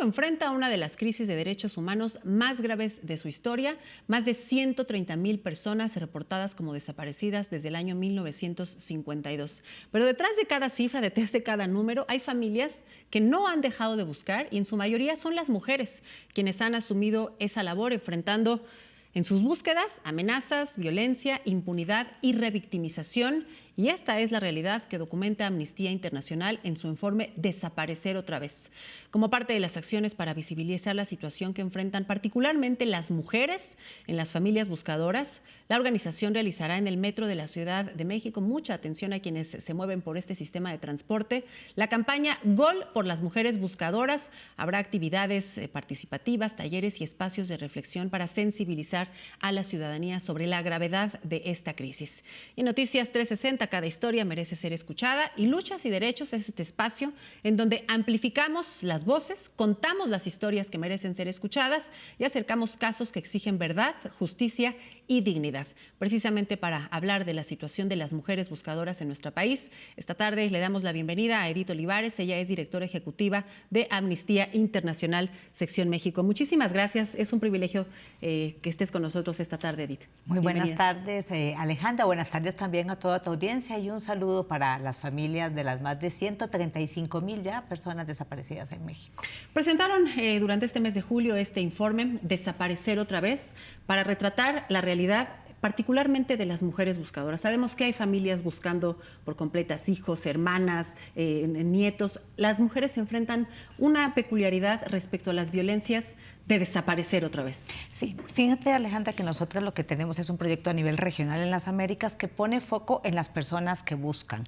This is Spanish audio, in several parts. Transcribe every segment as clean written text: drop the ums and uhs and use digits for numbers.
enfrenta una de las crisis de derechos humanos más graves de su historia. Más de 130,000 personas reportadas como desaparecidas desde el año 1952. Pero detrás de cada cifra, detrás de cada número, hay familias que no han dejado de buscar y en su mayoría son las mujeres quienes han asumido esa labor, enfrentando en sus búsquedas amenazas, violencia, impunidad y revictimización. Y esta es la realidad que documenta Amnistía Internacional en su informe Desaparecer otra vez. Como parte de las acciones para visibilizar la situación que enfrentan particularmente las mujeres en las familias buscadoras, la organización realizará en el metro de la Ciudad de México, mucha atención a quienes se mueven por este sistema de transporte, la campaña Gol por las mujeres buscadoras. Habrá actividades participativas, talleres y espacios de reflexión para sensibilizar a la ciudadanía sobre la gravedad de esta crisis. En Noticias 360, cada historia merece ser escuchada, y Luchas y Derechos es este espacio en donde amplificamos las voces, contamos las historias que merecen ser escuchadas y acercamos casos que exigen verdad, justicia y dignidad. Precisamente para hablar de la situación de las mujeres buscadoras en nuestro país, esta tarde le damos la bienvenida a Edith Olivares. Ella es directora ejecutiva de Amnistía Internacional, Sección México. Muchísimas gracias. Es un privilegio que estés con nosotros esta tarde, Edith. Muy buenas Bienvenida. tardes, Alejandra. Buenas tardes también a toda tu audiencia y un saludo para las familias de las más de 135,000 ya personas desaparecidas en México. Presentaron durante este mes de julio este informe Desaparecer otra vez, para retratar la realidad particularmente de las mujeres buscadoras. Sabemos que hay familias buscando por completas hijos, hermanas, nietos. Las mujeres se enfrentan una peculiaridad respecto a las violencias de desaparecer otra vez. Sí, fíjate, Alejandra, que nosotros lo que tenemos es un proyecto a nivel regional en las Américas que pone foco en las personas que buscan.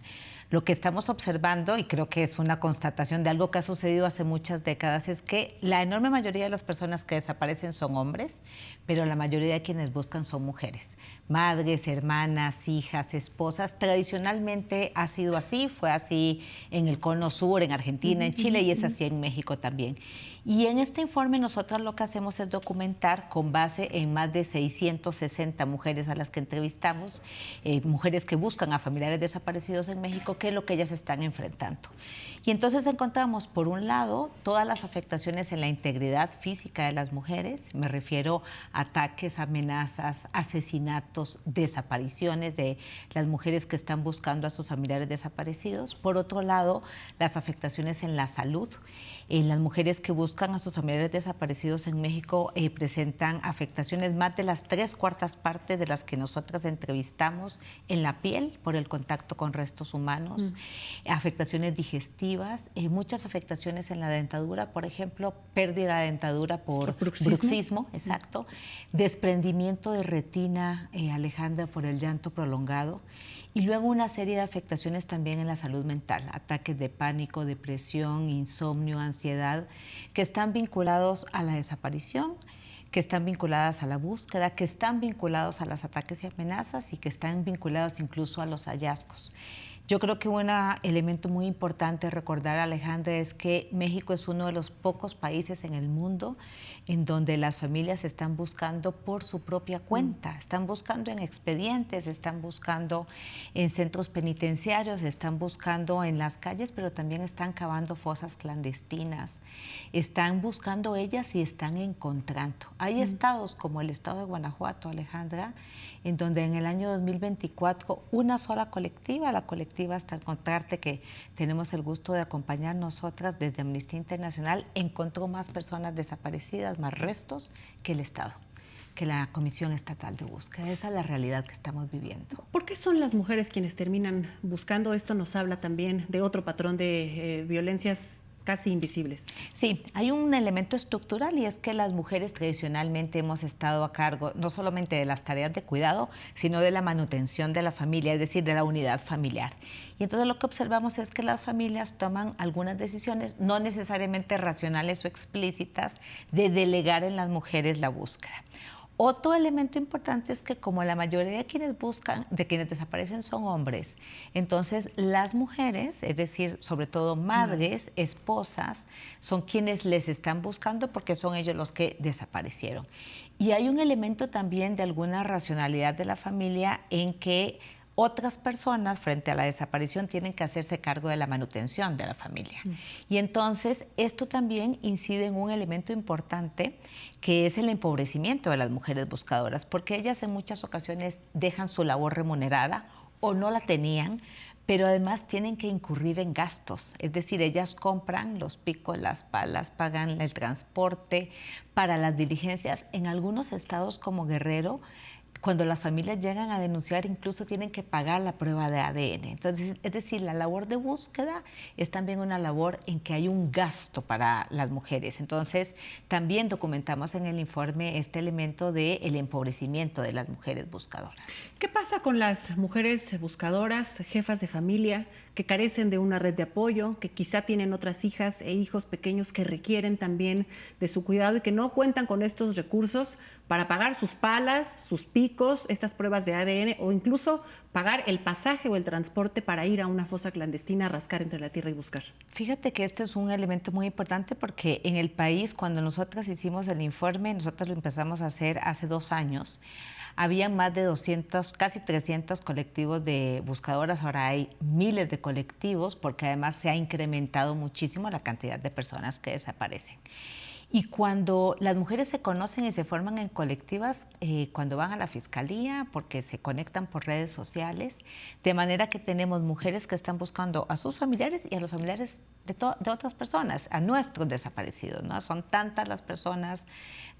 Lo que estamos observando, y creo que es una constatación de algo que ha sucedido hace muchas décadas, es que la enorme mayoría de las personas que desaparecen son hombres, pero la mayoría de quienes buscan son mujeres. Madres, hermanas, hijas, esposas. Tradicionalmente ha sido así, fue así en el Cono Sur, en Argentina, en Chile, y es así en México también. Y en este informe nosotros lo que hacemos es documentar, con base en más de 660 mujeres a las que entrevistamos, mujeres que buscan a familiares desaparecidos en México, qué es lo que ellas están enfrentando. Y entonces encontramos, por un lado, todas las afectaciones en la integridad física de las mujeres. Me refiero a ataques, amenazas, asesinatos, desapariciones de las mujeres que están buscando a sus familiares desaparecidos. Por otro lado, las afectaciones en la salud. Las mujeres que buscan a sus familiares desaparecidos en México presentan afectaciones, más de las 3/4 partes de las que nosotras entrevistamos, en la piel por el contacto con restos humanos, afectaciones digestivas, muchas afectaciones en la dentadura, por ejemplo, pérdida de dentadura por bruxismo, exacto, desprendimiento de retina, Alejandra, por el llanto prolongado. Y luego una serie de afectaciones también en la salud mental, ataques de pánico, depresión, insomnio, ansiedad, que están vinculados a la desaparición, que están vinculadas a la búsqueda, que están vinculados a los ataques y amenazas y que están vinculados incluso a los hallazgos. Yo creo que un elemento muy importante recordar, Alejandra, es que México es uno de los pocos países en el mundo en donde las familias están buscando por su propia cuenta, están buscando en expedientes, están buscando en centros penitenciarios, están buscando en las calles, pero también están cavando fosas clandestinas, están buscando ellas y están encontrando. Hay estados como el estado de Guanajuato, Alejandra, en donde en el año 2024 una sola colectiva, la colectiva Hasta Encontrarte, que tenemos el gusto de acompañar nosotras desde Amnistía Internacional, encontró más personas desaparecidas, más restos, que el Estado, que la Comisión Estatal de Búsqueda. Esa es la realidad que estamos viviendo. ¿Por qué son las mujeres quienes terminan buscando? Esto nos habla también de otro patrón de violencias casi invisibles. Sí, hay un elemento estructural, y es que las mujeres tradicionalmente hemos estado a cargo no solamente de las tareas de cuidado, sino de la manutención de la familia, es decir, de la unidad familiar. Y entonces lo que observamos es que las familias toman algunas decisiones, no necesariamente racionales o explícitas, de delegar en las mujeres la búsqueda. Otro elemento importante es que, como la mayoría de quienes buscan, de quienes desaparecen, son hombres, entonces las mujeres, es decir, sobre todo madres, esposas, son quienes les están buscando porque son ellos los que desaparecieron. Y hay un elemento también de alguna racionalidad de la familia en que Otras personas frente a la desaparición tienen que hacerse cargo de la manutención de la familia. Y entonces esto también incide en un elemento importante que es el empobrecimiento de las mujeres buscadoras, porque ellas en muchas ocasiones dejan su labor remunerada o no la tenían, pero además tienen que incurrir en gastos. Es decir, ellas compran los picos, las palas, pagan el transporte para las diligencias. En algunos estados como Guerrero, cuando las familias llegan a denunciar, incluso tienen que pagar la prueba de ADN. Entonces, es decir, la labor de búsqueda es también una labor en que hay un gasto para las mujeres. Entonces, también documentamos en el informe este elemento del empobrecimiento de las mujeres buscadoras. ¿Qué pasa con las mujeres buscadoras, jefas de familia, que carecen de una red de apoyo, que quizá tienen otras hijas e hijos pequeños que requieren también de su cuidado y que no cuentan con estos recursos para pagar sus palas, sus picos, estas pruebas de ADN o incluso pagar el pasaje o el transporte para ir a una fosa clandestina a rascar entre la tierra y buscar? Fíjate que esto es un elemento muy importante porque en el país, cuando nosotras hicimos el informe, nosotros lo empezamos a hacer hace 2 años, había más de 200, casi 300 colectivos de buscadoras, ahora hay miles de colectivos porque además se ha incrementado muchísimo la cantidad de personas que desaparecen. Y cuando las mujeres se conocen y se forman en colectivas, cuando van a la fiscalía, porque se conectan por redes sociales, de manera que tenemos mujeres que están buscando a sus familiares y a los familiares de otras personas, a nuestros desaparecidos, ¿no? Son tantas las personas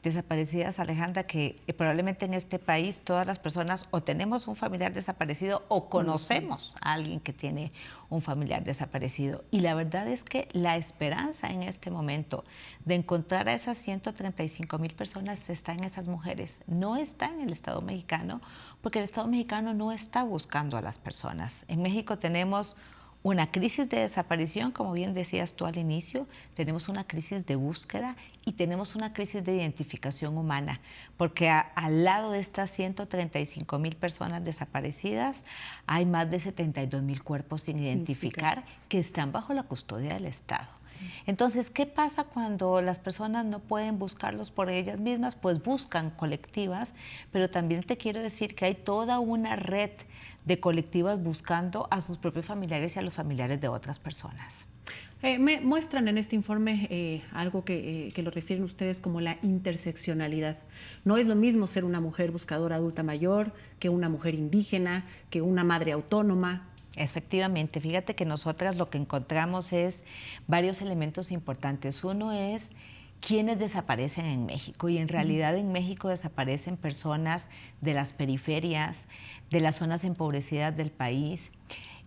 desaparecidas, Alejandra, que probablemente en este país todas las personas o tenemos un familiar desaparecido o conocemos a alguien que tiene un familiar desaparecido. Y la verdad es que la esperanza en este momento de encontrar a esas 135,000 personas está en esas mujeres, no está en el Estado mexicano, porque el Estado mexicano no está buscando a las personas. En México tenemos una crisis de desaparición, como bien decías tú al inicio, tenemos una crisis de búsqueda y tenemos una crisis de identificación humana, porque al lado de estas 135,000 personas desaparecidas, hay más de 72,000 cuerpos sin identificar que están bajo la custodia del Estado. Entonces, ¿qué pasa cuando las personas no pueden buscarlos por ellas mismas? Pues buscan colectivas, pero también te quiero decir que hay toda una red de colectivas buscando a sus propios familiares y a los familiares de otras personas. Me muestran en este informe algo que lo refieren ustedes como la interseccionalidad. No es lo mismo ser una mujer buscadora adulta mayor que una mujer indígena, que una madre autónoma. Efectivamente, fíjate que nosotras lo que encontramos es varios elementos importantes. Uno es quiénes desaparecen en México, y en realidad en México desaparecen personas de las periferias, de las zonas empobrecidas del país,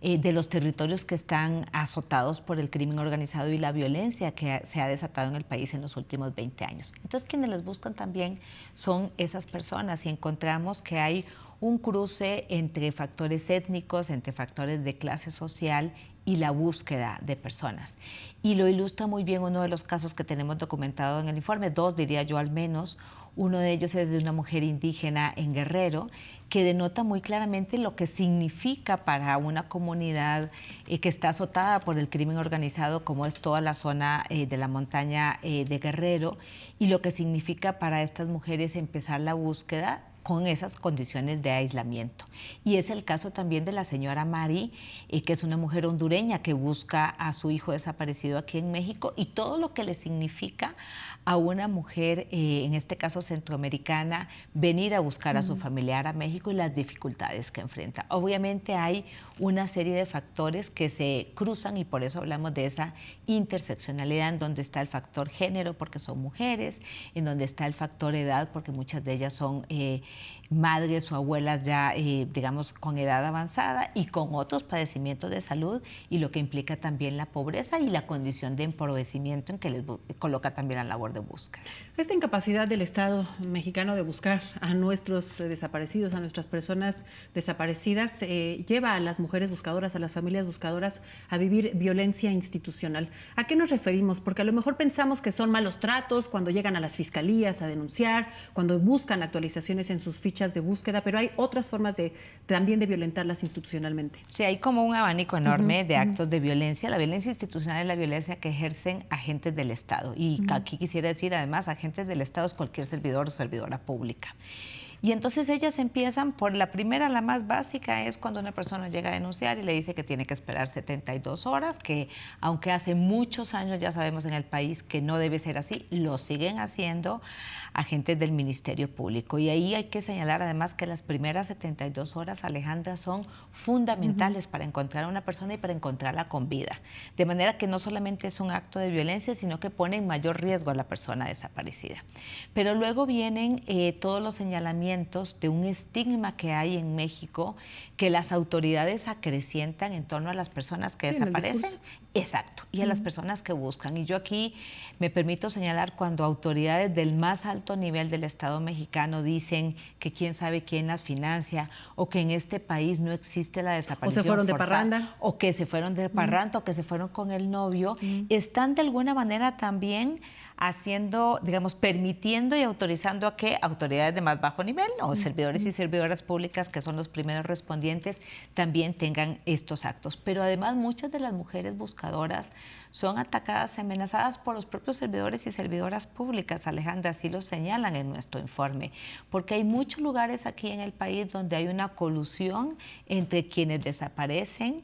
de los territorios que están azotados por el crimen organizado y la violencia que se ha desatado en el país en los últimos 20 años. Entonces, quienes les buscan también son esas personas, y encontramos que hay un cruce entre factores étnicos, entre factores de clase social y la búsqueda de personas. Y lo ilustra muy bien uno de los casos que tenemos documentado en el informe, 2 diría yo al menos. Uno de ellos es de una mujer indígena en Guerrero, que denota muy claramente lo que significa para una comunidad que está azotada por el crimen organizado, como es toda la zona de la montaña de Guerrero, y lo que significa para estas mujeres empezar la búsqueda con esas condiciones de aislamiento. Y es el caso también de la señora Mari, que es una mujer hondureña que busca a su hijo desaparecido aquí en México, y todo lo que le significa a una mujer, en este caso centroamericana, venir a buscar a su familiar a México y las dificultades que enfrenta. Obviamente hay una serie de factores que se cruzan, y por eso hablamos de esa interseccionalidad, en donde está el factor género, porque son mujeres, en donde está el factor edad, porque muchas de ellas son madres o abuelas ya, digamos, con edad avanzada y con otros padecimientos de salud, y lo que implica también la pobreza y la condición de empobrecimiento en que les coloca también la labor de búsqueda. Esta incapacidad del Estado mexicano de buscar a nuestros desaparecidos, a nuestras personas desaparecidas, lleva a las mujeres buscadoras, a las familias buscadoras, a vivir violencia institucional. ¿A qué nos referimos? Porque a lo mejor pensamos que son malos tratos cuando llegan a las fiscalías a denunciar, cuando buscan actualizaciones en sus fichas de búsqueda, pero hay otras formas también de violentarlas institucionalmente. Sí, hay como un abanico enorme de actos de violencia. La violencia institucional es la violencia que ejercen agentes del Estado. Y aquí quisiera decir, además, agentes del Estado es cualquier servidor o servidora pública. Y entonces ellas empiezan por la primera, la más básica, es cuando una persona llega a denunciar y le dice que tiene que esperar 72 horas, que aunque hace muchos años ya sabemos en el país que no debe ser así, lo siguen haciendo agentes del Ministerio Público. Y ahí hay que señalar además que las primeras 72 horas, Alejandra, son fundamentales para encontrar a una persona y para encontrarla con vida. De manera que no solamente es un acto de violencia, sino que pone en mayor riesgo a la persona desaparecida. Pero luego vienen todos los señalamientos de un estigma que hay en México, que las autoridades acrecientan en torno a las personas que desaparecen. Exacto, y a las personas que buscan. Y yo aquí me permito señalar cuando autoridades del más alto nivel del Estado mexicano dicen que quién sabe quién las financia, o que en este país no existe la desaparición forzada. O se fueron forzada, de parranda. o que se fueron de parranda, o que se fueron con el novio, están de alguna manera también haciendo, digamos, permitiendo y autorizando a que autoridades de más bajo nivel o servidores y servidoras públicas, que son los primeros respondientes, también tengan estos actos. Pero además muchas de las mujeres buscadoras son atacadas y amenazadas por los propios servidores y servidoras públicas, Alejandra, así lo señalan en nuestro informe, porque hay muchos lugares aquí en el país donde hay una colusión entre quienes desaparecen,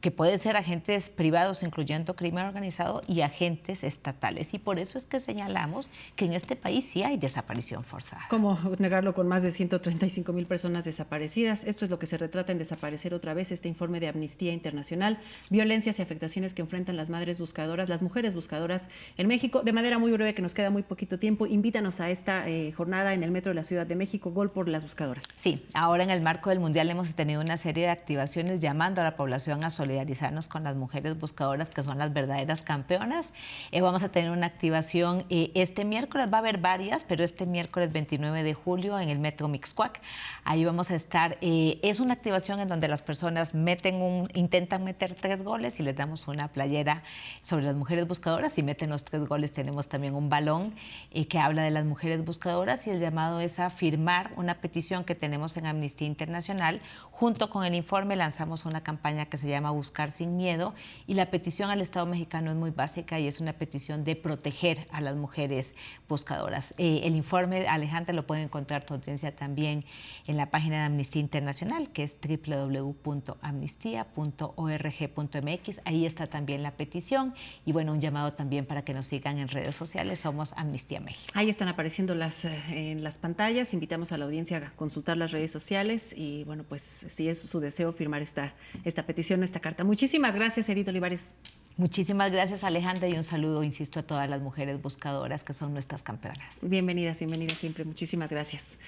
que pueden ser agentes privados, incluyendo crimen organizado, y agentes estatales. Y por eso es que señalamos que en este país sí hay desaparición forzada. ¿Cómo negarlo con más de 135,000 personas desaparecidas? Esto es lo que se retrata en Desaparecer otra vez, este informe de Amnistía Internacional, violencias y afectaciones que enfrentan las madres buscadoras, las mujeres buscadoras en México. De manera muy breve, que nos queda muy poquito tiempo, invítanos a esta jornada en el Metro de la Ciudad de México, Gol por las Buscadoras. Sí, ahora en el marco del Mundial hemos tenido una serie de activaciones llamando a la población a solidarizarnos con las mujeres buscadoras, que son las verdaderas campeonas. Vamos a tener una activación este miércoles, va a haber varias, pero este miércoles 29 de julio en el Metro Mixcoac. Ahí vamos a estar. Es una activación en donde las personas intentan meter 3 goles y les damos una playera sobre las mujeres buscadoras. Si meten los 3 goles, tenemos también un balón que habla de las mujeres buscadoras, y el llamado es a firmar una petición que tenemos en Amnistía Internacional. Junto con el informe lanzamos una campaña que se llama Buscar sin Miedo, y la petición al Estado mexicano es muy básica y es una petición de proteger a las mujeres buscadoras. El informe, Alejandra, lo pueden encontrar tu audiencia también en la página de Amnistía Internacional, que es www.amnistia.org.mx. Ahí está también la petición, y bueno, un llamado también para que nos sigan en redes sociales. Somos Amnistía México. Ahí están apareciendo en las pantallas. Invitamos a la audiencia a consultar las redes sociales y bueno, pues si es su deseo firmar esta petición, esta carta. Muchísimas gracias, Edith Olivares. Muchísimas gracias, Alejandra, y un saludo, insisto, a todas las mujeres buscadoras que son nuestras campeonas. Bienvenidas siempre. Muchísimas gracias.